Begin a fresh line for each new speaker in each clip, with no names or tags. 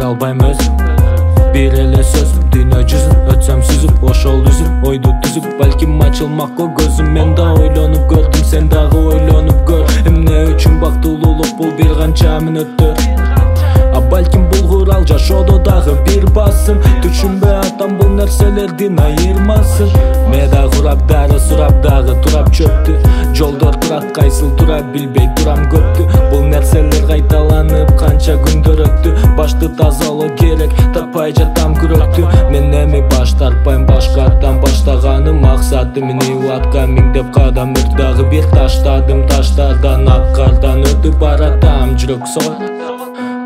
бере албайм өзүм. Бир эле сөзүм дүйнө жүзүн өтсөм сүзүп, ошол үзүм ойду түзүп, балким ачылмакка көзүм. Мен да ойлонуп көрдүм, сен дагы ойлонуп көр. Эмне үчүн бактылуулук бул бир канча мүнөттөр? Балким бул курал жашоодо дагы бир басым. Түшүнбөй атам бул нерселердин айырмасын. Меда курап дары сурап дагы турап чөптү. Жолдор турат кайсыл тура билбей турам көптү. Бул нерселер кайталанып канча күндөр өттү. Башты тазалоо керек, таппай жатам күрөктү. Мен эми баш тартпайм, башкадан баштаганым максатым. Мени миңдеп кадам өрт, дагы бир таштадым. Таштардан ак кардан өтүп баратам, жүрөк соғат.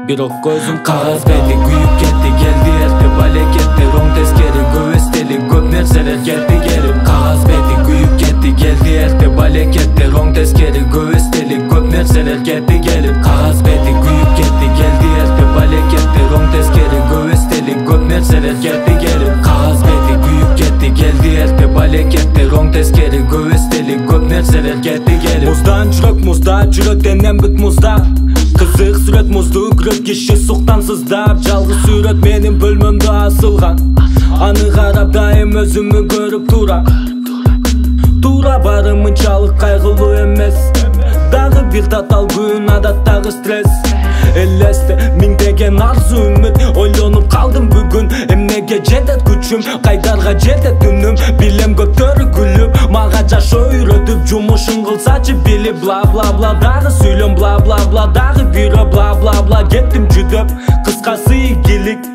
Бирок көзүм кагаз бети күйүп кетти, келди эртеп алекетти. Оң тескери көбөстели көп нерселер кетти келип. Кагаз бети күйүп кетти, келди эртеп алекетти. Оң тескери көбөстели көп нерселер кетти келип. Кагаз бети күйүп кетти, келди эртеп алекетти. Оң тескери көбөстели көп нерселер кетти келип. Кагаз бети күйүп кетти, келди эртеп алекетти. Оң тескери көбөстели көп нерселер кетти келип. Муздан жүрөк музда, жүрөк денем бүт музда. Кызык сүрөт музду күрөт, киши суктан сыздап. Жалгыз сүрөт менин бөлмөмдө асылган. Аны карап дайым өзүмү көрүп турам. Туура барым мынчалык кайгылуу эмес. Дагы бир татал күн, адаттагы стресс. Элесте миңдеген арзу үмүт. Ойлонуп калдым бүгүн, эмнеге жетет күчүм, кайдарга жетет үнүм. Билем көптөрү күлүп, мага жашоо үйрөтүп. Жумушун кылсачы билип, бла бла бла. Дагы сүйлөм бла бла бла, дагы бирөө бла бла бла. Кеттим жүдөп, кыскасы ийгилик.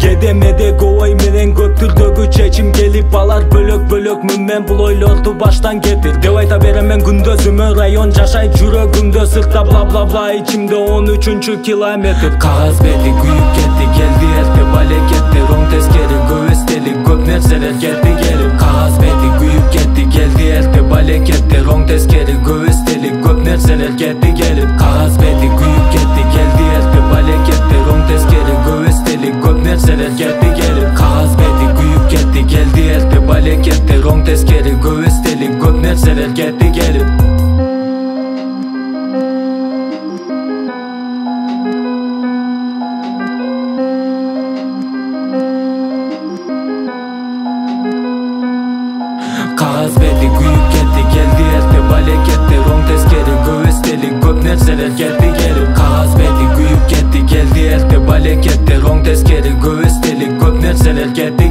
Кедемедеги ой менен көп түрдөгү чечим келип. Алар бөлөк бөлөк мен бул ойлорду баштан кетир. Деп айта берем мен күндөзүмө, район жашайт жүрөгүмдө. Сыртта бла бла бла, ичимде 13-чү километр. Кагаз бети күйүп кетти, келди эртеп алекетти. Оң тескери көбөстели көп нерселер кетти келип. Кагаз бети күйүп кетти, келди эртеп алекетти. Оң тескери көбөстели көп нерселер кетти келип. Кагаз бети күйүп кетти, келди эртеп алекетти. Оң тескери көбөстели көп нерселер кетти келип. Кагаз бети күйүп кетти, келди эртеп алекетти. Оң тескери көбөстели көп нерселер кетти келип. Кагаз бети күйүп кетти, келди эртеп алекетти. Оң тескери көбөстели көп нерселер кетти келип. Кагаз бети күйүп кетти, келди эртеп алекетти. Оң тескери көбөстели көп нерселер кетти